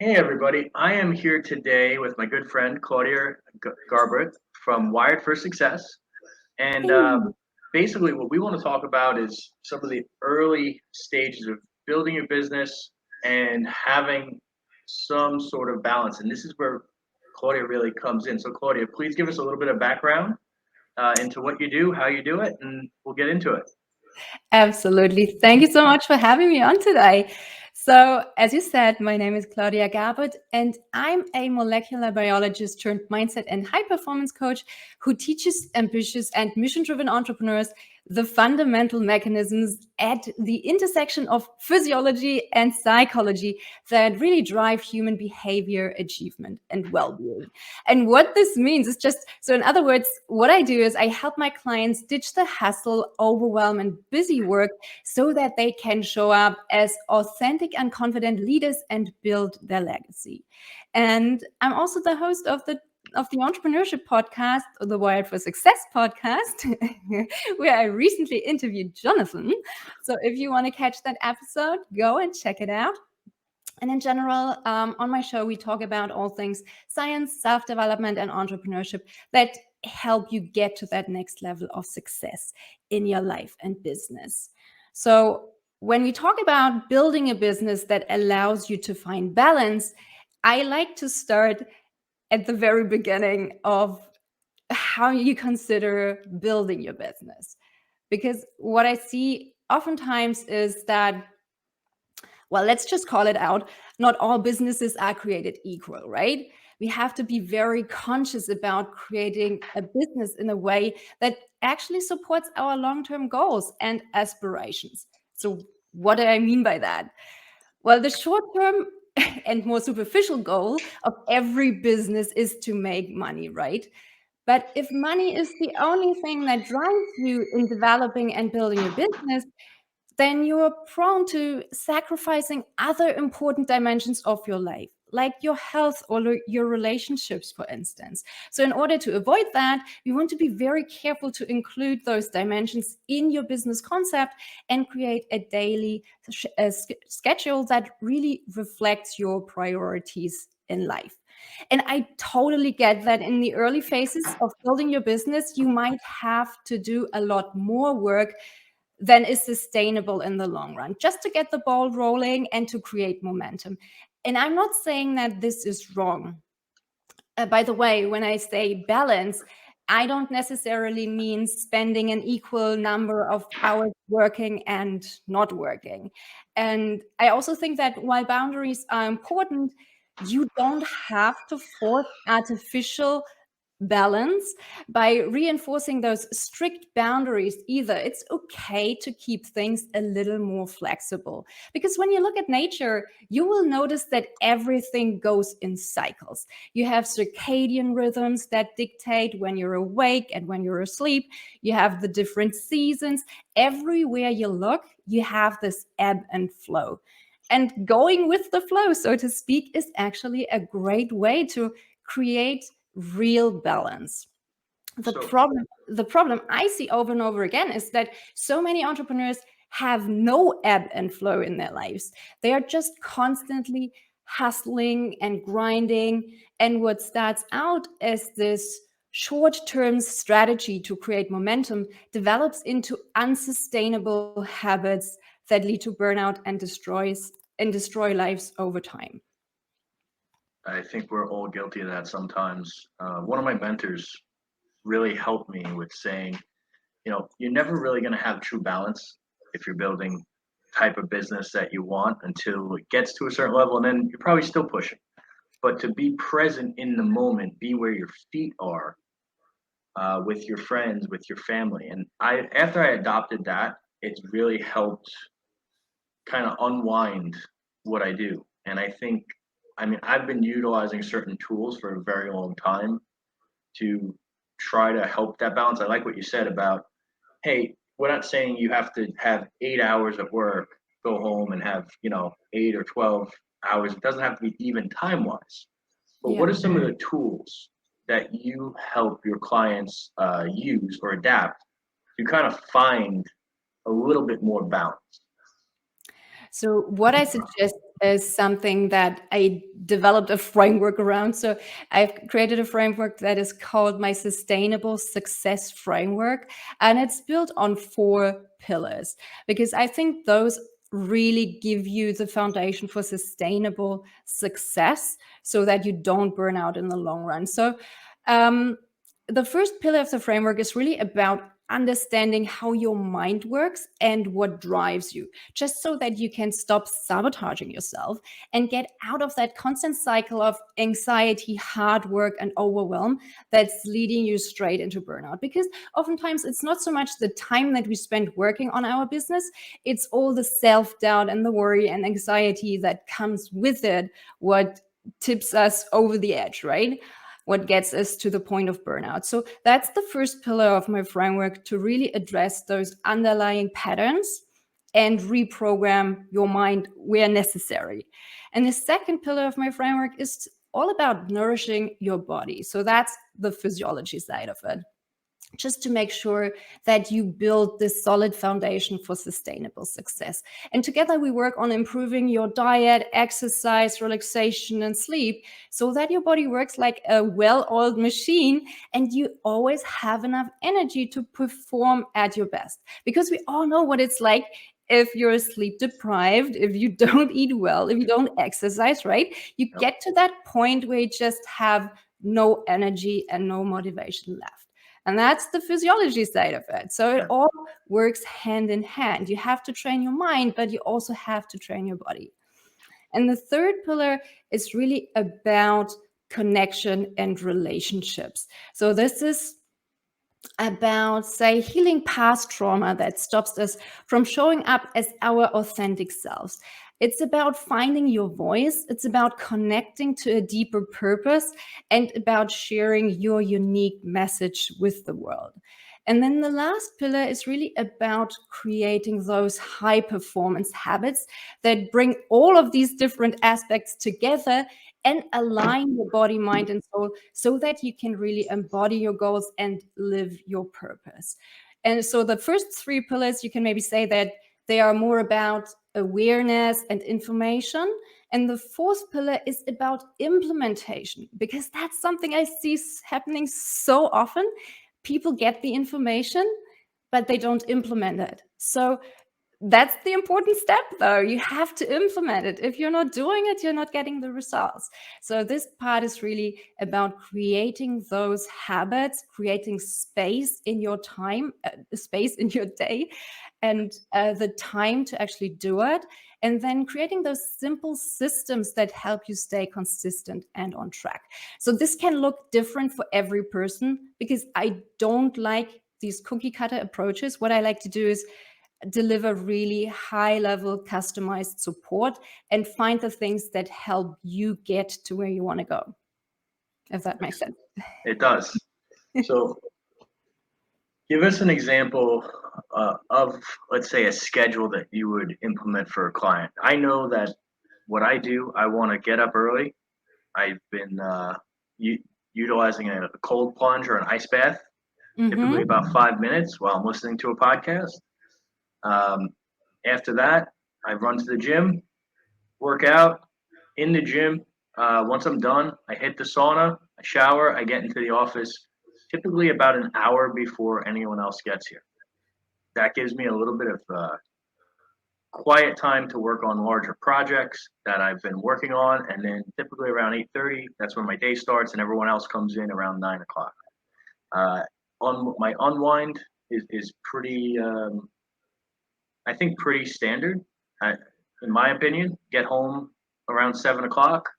Hey everybody, I am here today with my good friend Claudia Garbert from Wired for Success. And Hey. basically, what we want to talk about is some of the early stages of building your business and having some sort of balance. And this is where Claudia really comes in. So, Claudia, please give us a little bit of background into what you do, how you do it, and we'll get into it. Absolutely. Thank you so much for having me on today. So, as you said, my name is Claudia Garbert, and I'm a molecular biologist turned mindset and high performance coach who teaches ambitious and mission driven entrepreneurs the fundamental mechanisms at the intersection of physiology and psychology that really drive human behavior, achievement, and well being. And what this means is just so, in other words, what I do is I help my clients ditch the hustle, overwhelm, and busy work so that they can show up as authentic and confident leaders and build their legacy. And I'm also the host of the entrepreneurship podcast, the Wired for Success podcast, where I recently interviewed Jonathan. So if you want to catch that episode, go and check it out. And in general, on my show, we talk about all things science, self development, and entrepreneurship that help you get to that next level of success in your life and business. So, when we talk about building a business that allows you to find balance, I like to start at the very beginning of how you consider building your business. Because what I see oftentimes is that, well, let's just call it out. Not all businesses are created equal, right? We have to be very conscious about creating a business in a way that actually supports our long term goals and aspirations. So, what do I mean by that? Well, the short term and more superficial goal of every business is to make money, right? But if money is the only thing that drives you in developing and building your business, then you're prone to sacrificing other important dimensions of your life, like your health or your relationships, for instance. So, in order to avoid that, you want to be very careful to include those dimensions in your business concept and create a daily schedule that really reflects your priorities in life. And I totally get that in the early phases of building your business, you might have to do a lot more work than is sustainable in the long run, just to get the ball rolling and to create momentum. And I'm not saying that this is wrong. By the way, when I say balance, I don't necessarily mean spending an equal number of hours working and not working. And I also think that while boundaries are important, you don't have to force artificial balance by reinforcing those strict boundaries either. It's okay to keep things a little more flexible, because when you look at nature, you will notice that everything goes in cycles. You have circadian rhythms that dictate when you're awake and when you're asleep. You have the different seasons. Everywhere you look, you have this ebb and flow. And going with the flow, so to speak, is actually a great way to create real balance. The So, problem, the problem I see over and over again is that so many entrepreneurs have no ebb and flow in their lives. They are just constantly hustling and grinding. And what starts out as this short-term strategy to create momentum develops into unsustainable habits that lead to burnout and destroy lives over time. I think we're all guilty of that sometimes. One of my mentors really helped me with saying, you're never really going to have true balance if you're building type of business that you want until it gets to a certain level, and then you're probably still pushing. But to be present in the moment, be where your feet are, with your friends, with your family. And after I adopted that, it's really helped kind of unwind what I do. And I think, I mean, I've been utilizing certain tools for a very long time to try to help that balance. I like what you said about, hey, we're not saying you have to have 8 hours at work, go home and have, 8 or 12 hours. It doesn't have to be even time wise. But what Yeah. are some of the tools that you help your clients use or adapt to kind of find a little bit more balance? So what I suggest is something that I developed a framework around. So I've created a framework that is called my Sustainable Success Framework, and it's built on 4 pillars because I think those really give you the foundation for sustainable success so that you don't burn out in the long run. So the first pillar of the framework is really about understanding how your mind works and what drives you, just so that you can stop sabotaging yourself and get out of that constant cycle of anxiety, hard work, and overwhelm that's leading you straight into burnout. Because oftentimes it's not so much the time that we spend working on our business, it's all the self-doubt and the worry and anxiety that comes with it, what tips us over the edge, right? What gets us to the point of burnout. So that's the first pillar of my framework, to really address those underlying patterns and reprogram your mind where necessary. And the second pillar of my framework is all about nourishing your body. So that's the physiology side of it, just to make sure that you build this solid foundation for sustainable success. And together we work on improving your diet, exercise, relaxation, and sleep so that your body works like a well-oiled machine and you always have enough energy to perform at your best. Because we all know what it's like if you're sleep deprived, if you don't eat well, if you don't exercise, right? You get to that point where you just have no energy and no motivation left. And that's the physiology side of it. So it all works hand in hand. You have to train your mind, but you also have to train your body. And the third pillar is really about connection and relationships. So this is about, say, healing past trauma that stops us from showing up as our authentic selves. It's about finding your voice. It's about connecting to a deeper purpose and about sharing your unique message with the world. And then the last pillar is really about creating those high performance habits that bring all of these different aspects together and align your body, mind, and soul so that you can really embody your goals and live your purpose. And so the first 3 pillars, you can maybe say that they are more about awareness and information. And the fourth pillar is about implementation, because that's something I see happening so often. People get the information, but they don't implement it. So that's the important step, though. You have to implement it. If you're not doing it, you're not getting the results. So this part is really about creating those habits, creating space in your time, space in your day, and the time to actually do it. And then creating those simple systems that help you stay consistent and on track. So this can look different for every person, because I don't like these cookie cutter approaches. What I like to do is deliver really high level customized support and find the things that help you get to where you want to go, if that makes sense. It does. So give us an example of, let's say, a schedule that you would implement for a client. I know that what I do, I want to get up early. I've been utilizing a cold plunge or an ice bath, typically about 5 minutes while I'm listening to a podcast. After that, I run to the gym, work out in the gym. Once I'm done, I hit the sauna, I shower, I get into the office, typically about an hour before anyone else gets here. That gives me a little bit of quiet time to work on larger projects that I've been working on, and then typically around 8:30, that's when my day starts, and everyone else comes in around 9 o'clock. On my unwind is pretty, I think, pretty standard, in my opinion. Get home around 7 o'clock,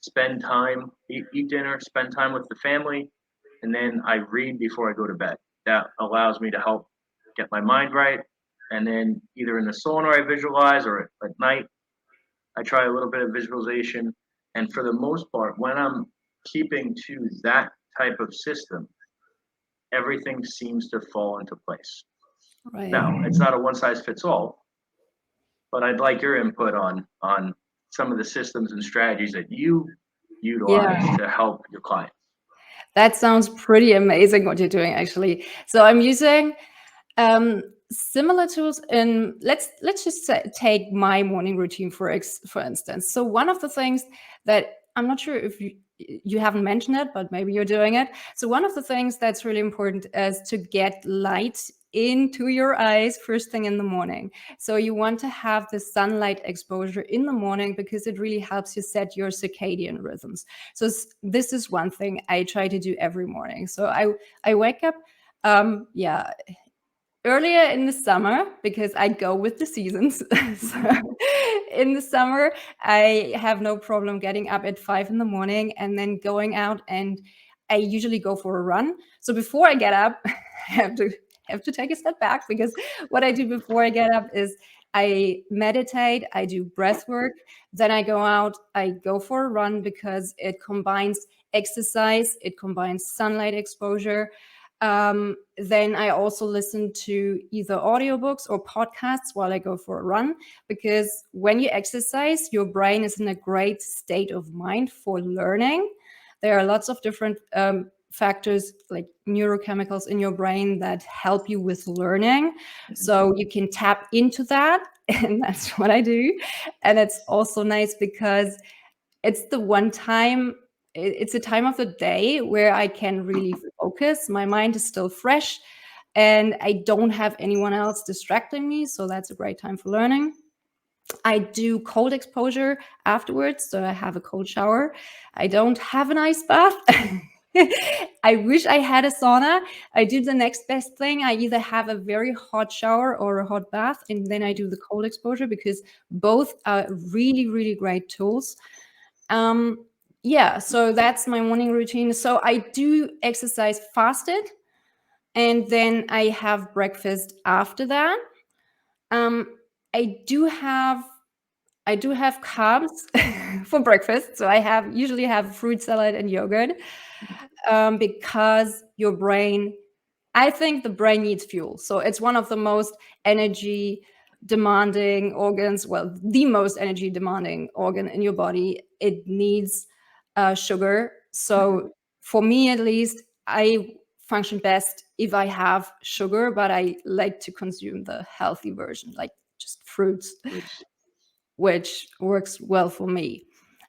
spend time, eat dinner, spend time with the family, and then I read before I go to bed. That allows me to help get my mind right. And then either in the sauna I visualize, or at night I try a little bit of visualization. And for the most part, when I'm keeping to that type of system, everything seems to fall into place. Right. Now, it's not a one size fits all, but I'd like your input on some of the systems and strategies that you utilize to help your clients. That sounds pretty amazing what you're doing, actually. So I'm using similar tools. And let's just take my morning routine for instance. So one of the things that I'm not sure if you haven't mentioned it, but maybe you're doing it. So one of the things that's really important is to get light into your eyes first thing in the morning. So you want to have the sunlight exposure in the morning because it really helps you set your circadian rhythms. So this is one thing I try to do every morning. So I wake up earlier in the summer because I go with the seasons. So in the summer, I have no problem getting up at 5 in the morning and then going out, and I usually go for a run. So before I get up, I have to take a step back, because what I do before I get up is I meditate, I do breath work, then I go out, I go for a run because it combines exercise, it combines sunlight exposure. Then I also listen to either audiobooks or podcasts while I go for a run, because when you exercise, your brain is in a great state of mind for learning. There are lots of different factors like neurochemicals in your brain that help you with learning. So you can tap into that, and that's what I do. And it's also nice because it's the one time, it's a time of the day where I can really focus. My mind is still fresh and I don't have anyone else distracting me. So that's a great time for learning. I do cold exposure afterwards. So I have a cold shower. I don't have an ice bath. I wish I had a sauna. I do the next best thing. I either have a very hot shower or a hot bath, and then I do the cold exposure, because both are really, really great tools. So that's my morning routine. So I do exercise fasted, and then I have breakfast after that. Um, I do have carbs for breakfast. So I usually have fruit salad and yogurt, because your brain, I think the brain needs fuel. So it's one of the most energy demanding organs, well, the most energy demanding organ in your body. It needs sugar. So for me, at least, I function best if I have sugar, but I like to consume the healthy version, like just fruits, which works well for me.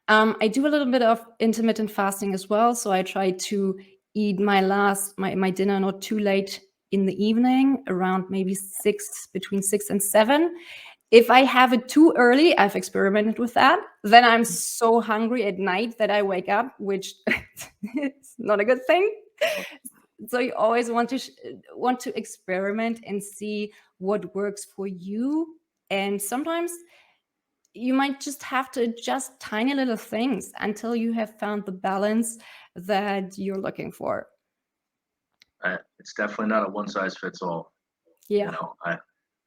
I do a little bit of intermittent fasting as well. So I try to eat my dinner not too late in the evening, around maybe between 6 and 7. If I have it too early, I've experimented with that, then I'm so hungry at night that I wake up, which is not a good thing. So you always want to experiment and see what works for you. And sometimes you might just have to adjust tiny little things until you have found the balance that you're looking for. It's definitely not a one size fits all. Yeah. You know,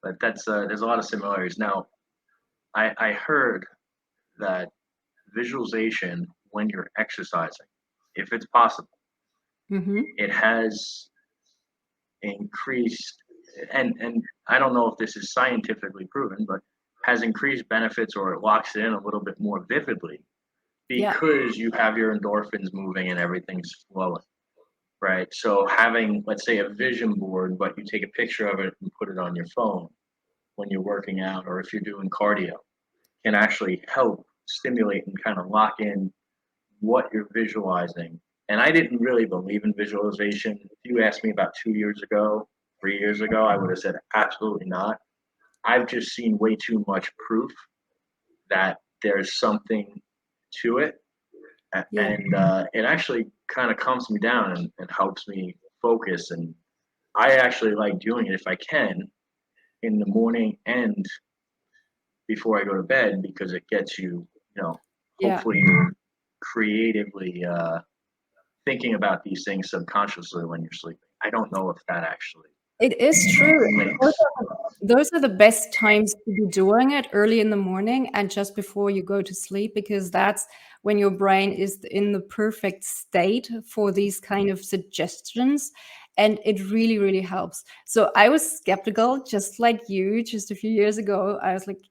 but that's there's a lot of similarities. Now, I heard that visualization when you're exercising, if it's possible, it has increased, and I don't know if this is scientifically proven, but has increased benefits, or it locks it in a little bit more vividly because you have your endorphins moving and everything's flowing, right? So having, let's say, a vision board, but you take a picture of it and put it on your phone when you're working out, or if you're doing cardio, can actually help stimulate and kind of lock in what you're visualizing. And I didn't really believe in visualization. If you asked me about 2 years ago, 3 years ago, I would have said absolutely not. I've just seen way too much proof that there's something to it. And it actually kind of calms me down and helps me focus. And I actually like doing it if I can in the morning and before I go to bed, because it gets you, hopefully you're creatively thinking about these things subconsciously when you're sleeping. I don't know if that actually It is true. makes. Those are the best times to be doing it, early in the morning and just before you go to sleep, because that's when your brain is in the perfect state for these kind of suggestions. And it really, really helps. So I was skeptical, just like you, just a few years ago. I was like,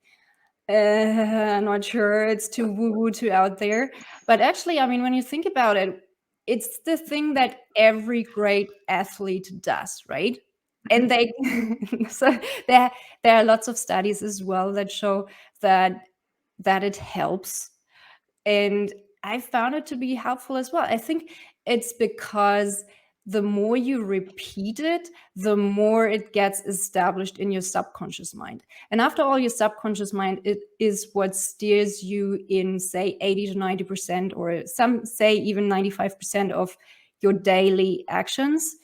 I'm not sure, it's too woo-woo, too out there. But actually, I mean, when you think about it, it's the thing that every great athlete does, right? And they so there are lots of studies as well that show that it helps, and I found it to be helpful as well. I think it's because the more you repeat it, the more it gets established in your subconscious mind. And after all, your subconscious mind, it is what steers you in, say, 80 to 90%, or some say even 95% of your daily actions.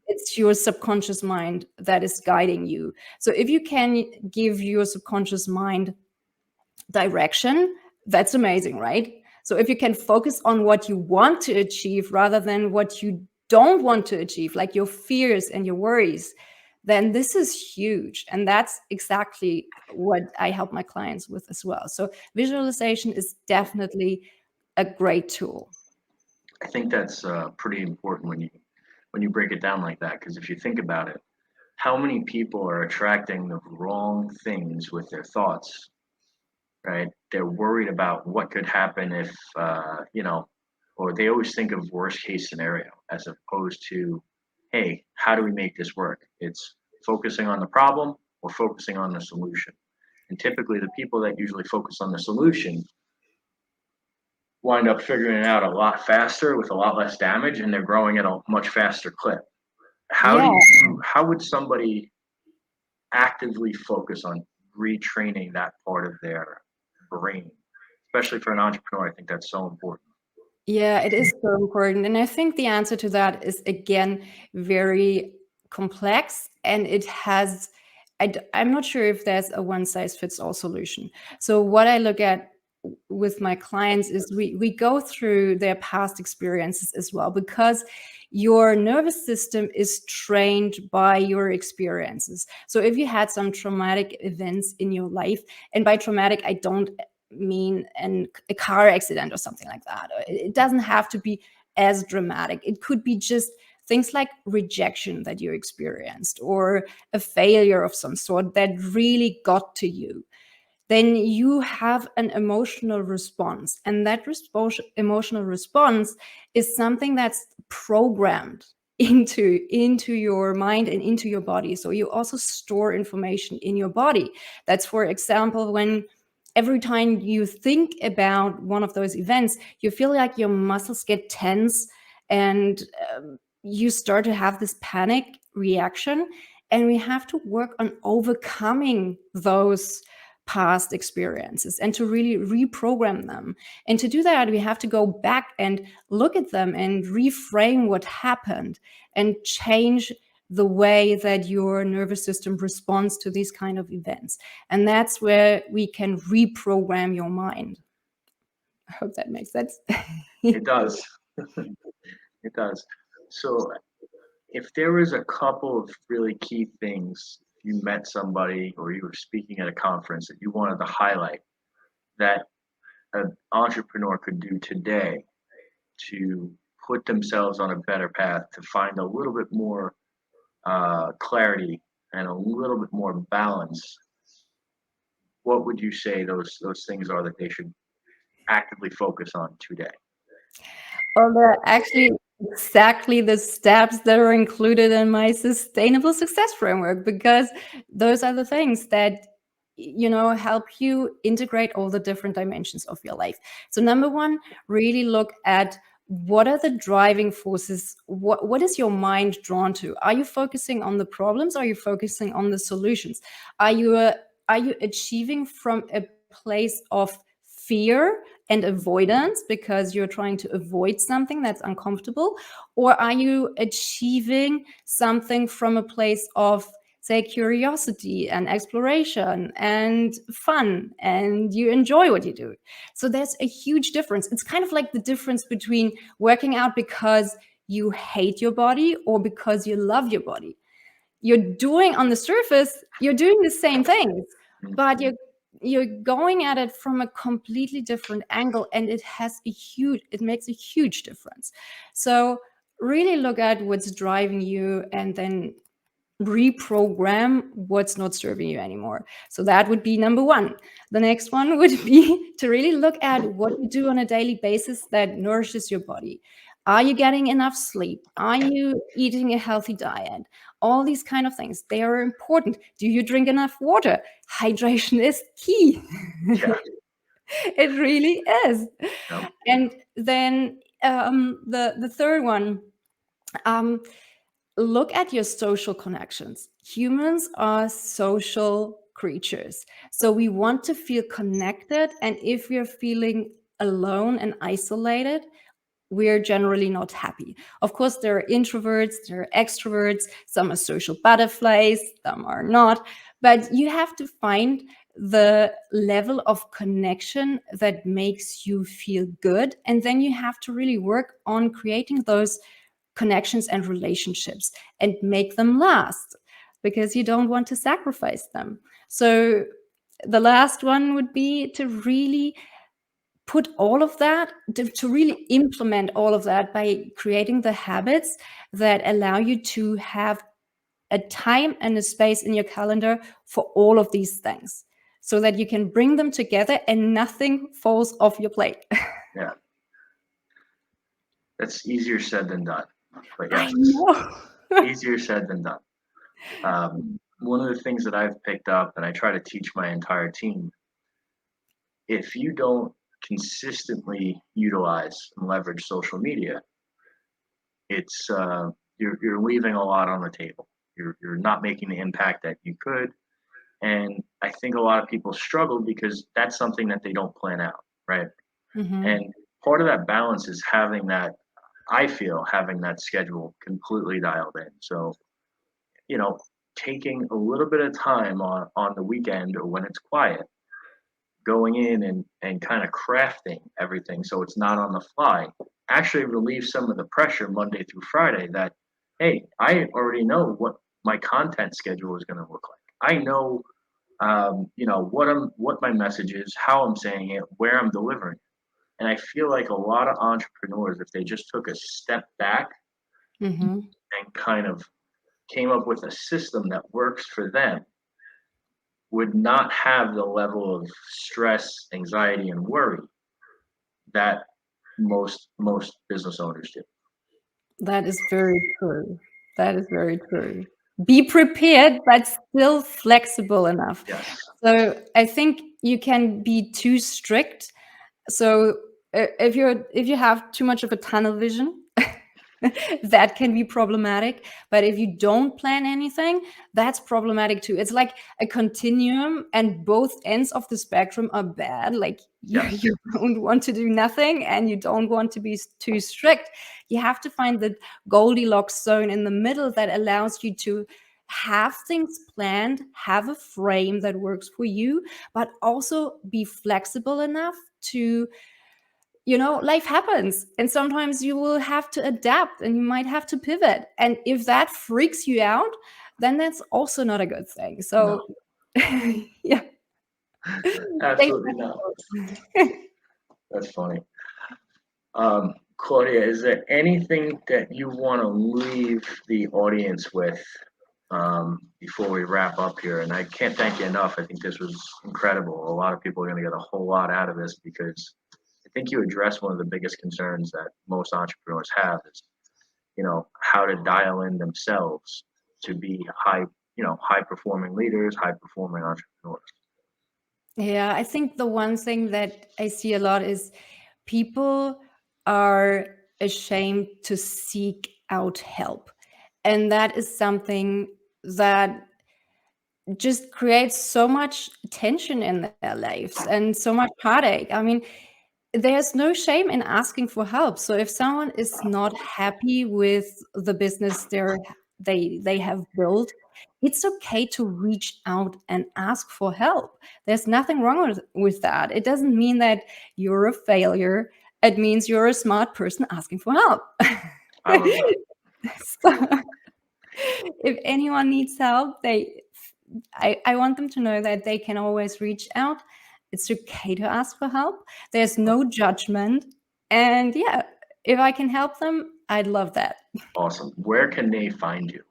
It's your subconscious mind that is guiding you. So if you can give your subconscious mind direction, that's amazing, right? So if you can focus on what you want to achieve rather than what you don't want to achieve, like your fears and your worries, then this is huge. And that's exactly what I help my clients with as well. So visualization is definitely a great tool. I think that's pretty important when you break it down like that. Because if you think about it, how many people are attracting the wrong things with their thoughts, right? They're worried about what could happen if, or they always think of worst case scenario as opposed to, hey, how do we make this work? It's focusing on the problem or focusing on the solution. And typically, the people that usually focus on the solution wind up figuring it out a lot faster with a lot less damage, and they're growing at a much faster clip. Yeah. How would somebody actively focus on retraining that part of their brain, especially for an entrepreneur? I think that's so important. Yeah, it is so important. And I think the answer to that is, again, very complex. And it has, I'm not sure if there's a one size fits all solution. So, what I look at with my clients is we go through their past experiences as well, because your nervous system is trained by your experiences. So, if you had some traumatic events in your life, and by traumatic, I don't mean a car accident or something like that. It doesn't have to be as dramatic. It could be just things like rejection that you experienced, or a failure of some sort that really got to you. Then you have an emotional response. And that emotional response is something that's programmed into your mind and into your body. So you also store information in your body. That's, for example, when every time you think about one of those events, you feel like your muscles get tense, and you start to have this panic reaction. And we have to work on overcoming those past experiences and to really reprogram them. And to do that, we have to go back and look at them and reframe what happened and change the way that your nervous system responds to these kind of events. And that's where we can reprogram your mind. I hope that makes sense. It does. It does. So, if there was a couple of really key things, you met somebody or you were speaking at a conference that you wanted to highlight that an entrepreneur could do today to put themselves on a better path, to find a little bit more clarity and a little bit more balance, what would you say those things are that they should actively focus on today? Well, they're actually exactly the steps that are included in my sustainable success framework, because those are the things that help you integrate all the different dimensions of your life. So number one, really look at what are the driving forces. What is your mind drawn to? Are you focusing on the problems? Are you focusing on the solutions? Are you achieving from a place of fear and avoidance because you're trying to avoid something that's uncomfortable? Or are you achieving something from a place of, say, curiosity and exploration and fun, and you enjoy what you do? So there's a huge difference. It's kind of like the difference between working out because you hate your body or because you love your body. You're doing, on the surface, you're doing the same things, but you're going at it from a completely different angle, and it makes a huge difference. So really look at what's driving you, and then reprogram what's not serving you anymore. So that would be number one. The next one would be to really look at what you do on a daily basis that nourishes your body. Are you getting enough sleep? Are you eating a healthy diet? all these kind of things, they are important. Do you drink enough water? Hydration is key. Yeah. It really is. No. And then the third one, look at your social connections. Humans are social creatures. So we want to feel connected. And if we're feeling alone and isolated, we're generally not happy. Of course, there are introverts, there are extroverts, some are social butterflies, some are not. But you have to find the level of connection that makes you feel good. And then you have to really work on creating those connections and relationships and make them last, because you don't want to sacrifice them. So the last one would be to really put all of that, to really implement all of that by creating the habits that allow you to have a time and a space in your calendar for all of these things, so that you can bring them together and nothing falls off your plate. Yeah. That's easier said than done. But I yes, know. easier said than done. One of the things that I've picked up, and I try to teach my entire team, if you don't consistently utilize and leverage social media, it's you're leaving a lot on the table. You're not making the impact that you could, and I think a lot of people struggle because that's something that they don't plan out, right? Mhm. And part of that balance is having that. I feel having that schedule completely dialed in. So you know, taking a little bit of time on the weekend or when it's quiet, going in and kind of crafting everything so it's not on the fly, actually relieves some of the pressure Monday through Friday that, hey, I already know what my content schedule is going to look like. I know, what my message is, how I'm saying it, where I'm delivering it. And I feel like a lot of entrepreneurs, if they just took a step back Mhm. and kind of came up with a system that works for them, would not have the level of stress, anxiety, and worry that most business owners do. That is very true. That is very true. Be prepared, but still flexible enough. Yes. So I think you can be too strict. So if you have too much of a tunnel vision, that can be problematic. But if you don't plan anything, that's problematic too. It's like a continuum, and both ends of the spectrum are bad. Like Yes. you don't want to do nothing and you don't want to be too strict. You have to find the Goldilocks zone in the middle that allows you to have things planned, have a frame that works for you, but also be flexible enough to, life happens, and sometimes you will have to adapt and you might have to pivot. And if that freaks you out, then that's also not a good thing. No. So yeah, stay Absolutely not. flexible. That's funny. Claudia, is there anything that you want to leave the audience with before we wrap up here? And I can't thank you enough. I think this was incredible. A lot of people are going to get a whole lot out of this because I think you address one of the biggest concerns that most entrepreneurs have is, how to dial in themselves to be high performing leaders, high performing entrepreneurs. Yeah, I think the one thing that I see a lot is people are ashamed to seek out help. And that is something that just creates so much tension in their lives and so much heartache. I mean, there's no shame in asking for help. So if someone is not happy with the business they have built, it's okay to reach out and ask for help. There's nothing wrong with that. It doesn't mean that you're a failure. It means you're a smart person asking for help. I love that. So if anyone needs help, I want them to know that they can always reach out. It's okay to ask for help. There's no judgment. And yeah, if I can help them, I'd love that. Awesome. Where can they find you?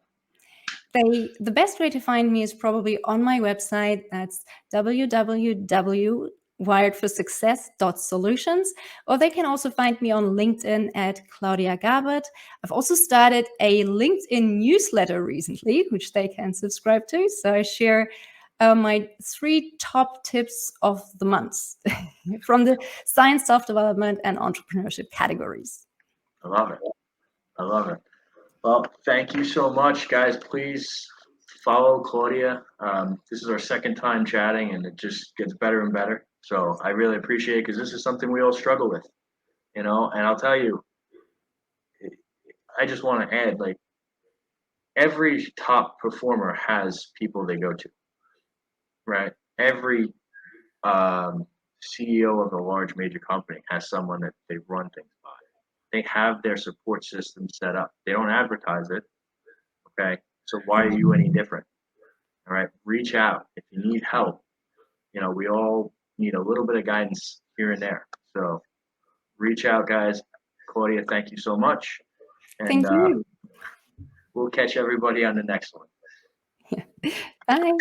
The best way to find me is probably on my website. That's www wiredforsuccess.solutions, or they can also find me on LinkedIn at Claudia Gabert. I've also started a LinkedIn newsletter recently, which they can subscribe to. So I share my 3 top tips of the month from the science, self-development, and entrepreneurship categories. I love it. I love it. Well, thank you so much, guys. Please follow Claudia. This is our second time chatting, and it just gets better and better. So I really appreciate it because this is something we all struggle with, you know. And I'll tell you, I just want to add, like, every top performer has people they go to, right? Every CEO of a large major company has someone that they run things by. They have their support system set up. They don't advertise it. Okay. So why are you any different? All right. Reach out if you need help. You know, we all need a little bit of guidance here and there. So reach out, guys. Claudia, thank you so much. And Thank you. we'll catch everybody on the next one. Bye.